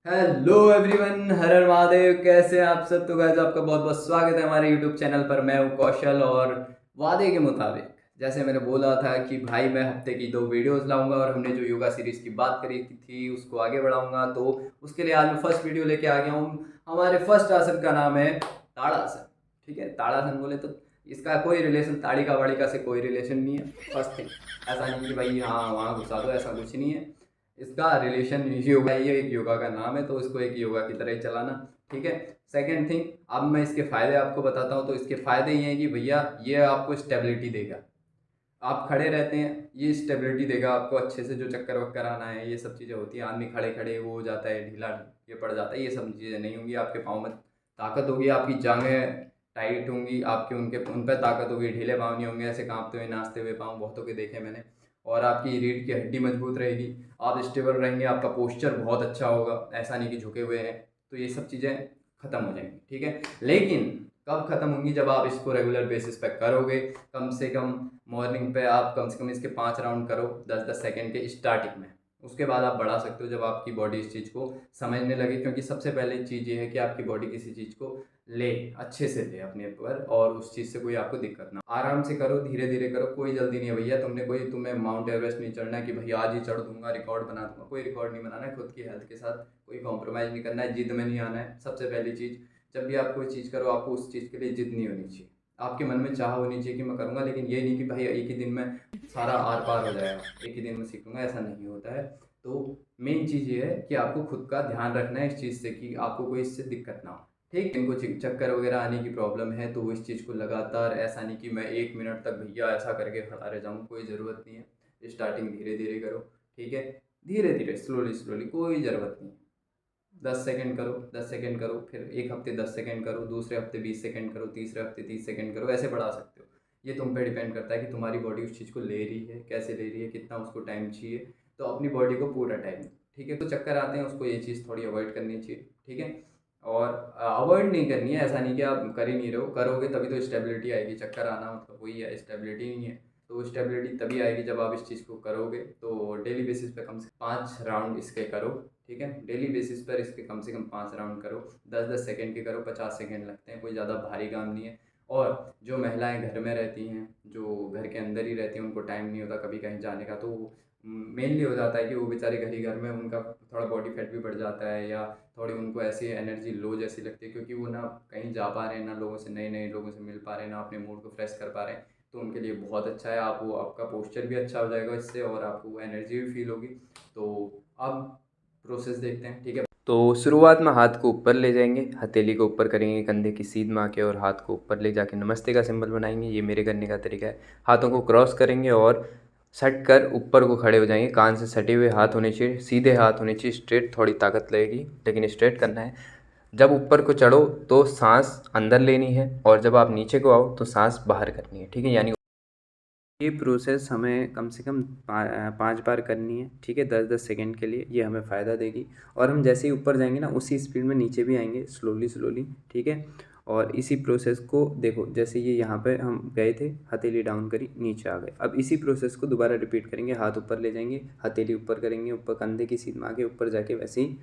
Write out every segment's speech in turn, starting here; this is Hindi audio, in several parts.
हेलो एवरीवन, हर हर महादेव। कैसे हैं आप सब? तो गाइस आपका बहुत बहुत स्वागत है हमारे यूट्यूब चैनल पर। मैं हूं कौशल और वादे के मुताबिक जैसे मैंने बोला था कि भाई मैं हफ्ते की 2 वीडियोस लाऊंगा और हमने जो योगा सीरीज की बात करी थी उसको आगे बढ़ाऊंगा। तो उसके लिए आज मैं फर्स्ट वीडियो लेके आ गया हूँ। हमारे फर्स्ट आसन का नाम है ताड़ासन। ठीक है, ताड़ासन बोले तो इसका कोई रिलेशन ताड़िका वाड़िका से कोई रिलेशन नहीं है। फर्स्ट थिंग, ऐसा नहीं कि भाई हाँ वहाँ घुसा दो, ऐसा कुछ नहीं है। इसका रिलेशन योगा, ये एक योगा का नाम है तो इसको एक योगा की तरह ही चलाना। ठीक है। सेकेंड थिंग, अब मैं इसके फ़ायदे आपको बताता हूँ। तो इसके फ़ायदे ये हैं कि भैया ये आपको स्टेबिलिटी देगा। आप खड़े रहते हैं, ये स्टेबिलिटी देगा आपको अच्छे से। जो चक्कर वक्कर आना है, ये सब चीज़ें होती हैं, आदमी खड़े खड़े वो हो जाता है, ढीला ये पड़ जाता है, ये सब चीज़ें नहीं होंगी। आपके पाँव में ताकत होगी, आपकी जांघें टाइट होंगी, आपके उनके उन पर ताकत होगी, ढीले पाँव नहीं होंगे, ऐसे कांपते हुए नाचते हुए पाँव बहुतों के देखे मैंने। और आपकी रीढ़ की हड्डी मजबूत रहेगी, आप स्टेबल रहेंगे, आपका पोस्चर बहुत अच्छा होगा, ऐसा नहीं कि झुके हुए हैं। तो ये सब चीज़ें ख़त्म हो जाएंगी। ठीक है, लेकिन कब ख़त्म होंगी? जब आप इसको रेगुलर बेसिस पे करोगे। कम से कम मॉर्निंग पे आप कम से कम इसके 5 राउंड करो 10-10 सेकेंड के स्टार्टिंग में। उसके बाद आप बढ़ा सकते हो जब आपकी बॉडी इस चीज़ को समझने लगे। क्योंकि सबसे पहले चीज़ ये है कि आपकी बॉडी किसी चीज़ को ले, अच्छे से ले अपने ऊपर, और उस चीज़ से कोई आपको दिक्कत ना। आराम से करो, धीरे धीरे करो, कोई जल्दी नहीं है भैया। तुम्हें माउंट एवरेस्ट नहीं चढ़ना है कि भैया आज ही चढ़ दूंगा, रिकॉर्ड बना दूंगा। कोई रिकॉर्ड नहीं बनाना है, खुद की हेल्थ के साथ कोई कॉम्प्रोमाइज़ नहीं करना है, जिद में नहीं आना है। सबसे पहली चीज़, जब भी आप कोई चीज़ करो आपको उस चीज़ के लिए जिद नहीं होनी चाहिए। आपके मन में चाह होनी चाहिए कि मैं करूँगा, लेकिन ये नहीं कि भाई एक ही दिन में सारा आर पार हो जाएगा, एक ही दिन में सीख लूँगा, ऐसा नहीं होता है। तो मेन चीज़ ये है कि आपको खुद का ध्यान रखना है इस चीज़ से कि आपको कोई इससे दिक्कत ना हो। ठीक, इनको चक्कर वगैरह आने की प्रॉब्लम है तो वो इस चीज़ को लगातार, ऐसा नहीं कि मैं 1 मिनट तक भैया ऐसा करके खड़ा रह जाऊँ, कोई ज़रूरत नहीं है। स्टार्टिंग धीरे धीरे करो। ठीक है, धीरे धीरे स्लोली स्लोली, कोई ज़रूरत नहीं है। 10 सेकेंड करो, 10 सेकेंड करो, फिर एक हफ्ते 10 सेकेंड करो, दूसरे हफ्ते 20 सेकेंड करो, तीसरे हफ्ते 30 सेकेंड करो, ऐसे बढ़ा सकते हो। ये तुम पे डिपेंड करता है कि तुम्हारी बॉडी उस चीज़ को ले रही है, कैसे ले रही है, कितना उसको टाइम चाहिए। तो अपनी बॉडी को पूरा टाइम दो। ठीक है, तो चक्कर आते हैं उसको ये चीज़ थोड़ी अवॉइड करनी चाहिए। ठीक है, और अवॉइड नहीं करनी है, ऐसा नहीं कि आप कर ही नहीं रहे हो, करोगे तभी तो स्टेबिलिटी आएगी। चक्कर आना मतलब वही है, स्टेबिलिटी नहीं है। तो स्टेबिलिटी तभी आएगी जब आप इस चीज़ को करोगे। तो डेली बेसिस पे कम से कम 5 राउंड इसके करो। ठीक है, डेली बेसिस पर इसके कम से कम 5 राउंड करो। 10-10 सेकेंड के करो, 50 सेकेंड लगते हैं, कोई ज़्यादा भारी काम नहीं है। और जो महिलाएं घर में रहती हैं, जो घर के अंदर ही रहती हैं, उनको टाइम नहीं होता कभी कहीं जाने का, तो मेनली हो जाता है कि वो बेचारे घर ही घर में, उनका थोड़ा बॉडी फैट भी बढ़ जाता है, या थोड़ी उनको ऐसी एनर्जी लो जैसी लगती है, क्योंकि वो ना कहीं जा पा रहे हैं, ना लोगों से, नए नए लोगों से मिल पा रहे हैं, ना अपने मूड को फ्रेश कर पा रहे हैं। तो उनके लिए बहुत अच्छा है। आपका पोस्चर भी अच्छा हो जाएगा इससे, और आपको एनर्जी भी फील होगी। तो अब प्रोसेस देखते हैं। ठीक है, तो शुरुआत में हाथ को ऊपर ले जाएंगे, हथेली को ऊपर करेंगे कंधे की सीध में आके, और हाथ को ऊपर ले जाके नमस्ते का सिंबल बनाएंगे। ये मेरे करने का तरीका है। हाथों को क्रॉस करेंगे और सट कर ऊपर को खड़े हो जाएंगे। कान से सटे हुए हाथ होने चाहिए, सीधे हाथ होने चाहिए, स्ट्रेट। थोड़ी ताकत लगेगी लेकिन स्ट्रेट करना है। जब ऊपर को चढ़ो तो सांस अंदर लेनी है, और जब आप नीचे को आओ तो सांस बाहर करनी है। ठीक है, यानी ये प्रोसेस हमें कम से कम 5 बार करनी है। ठीक है, 10-10 सेकेंड के लिए। ये हमें फ़ायदा देगी, और हम जैसे ही ऊपर जाएंगे ना उसी स्पीड में नीचे भी आएंगे, स्लोली स्लोली। ठीक है, और इसी प्रोसेस को देखो, जैसे ये यहाँ पे हम गए थे, हथेली डाउन करी, नीचे आ गए। अब इसी प्रोसेस को दोबारा रिपीट करेंगे। हाथ ऊपर ले जाएंगे, हथेली ऊपर करेंगे, ऊपर कंधे की सीध में आके ऊपर जाके वैसे ही।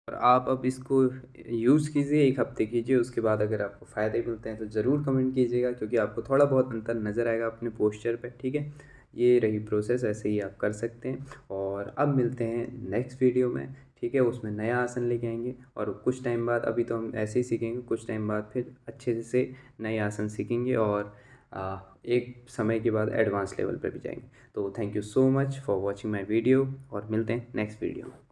और आप अब इसको यूज़ कीजिए, 1 हफ्ते कीजिए। उसके बाद अगर आपको फ़ायदे मिलते हैं तो ज़रूर कमेंट कीजिएगा, क्योंकि आपको थोड़ा बहुत अंतर नज़र आएगा अपने पोस्चर पे। ठीक है, ये रही प्रोसेस, ऐसे ही आप कर सकते हैं। और अब मिलते हैं नेक्स्ट वीडियो में। ठीक है, उसमें नया आसन लेके आएंगे, और कुछ टाइम बाद, अभी तो हम ऐसे ही सीखेंगे, कुछ टाइम बाद फिर अच्छे से नए आसन सीखेंगे, और एक समय के बाद एडवांस लेवल पर भी जाएंगे। तो thank you so much for watching my video, और मिलते हैं नेक्स्ट वीडियो में।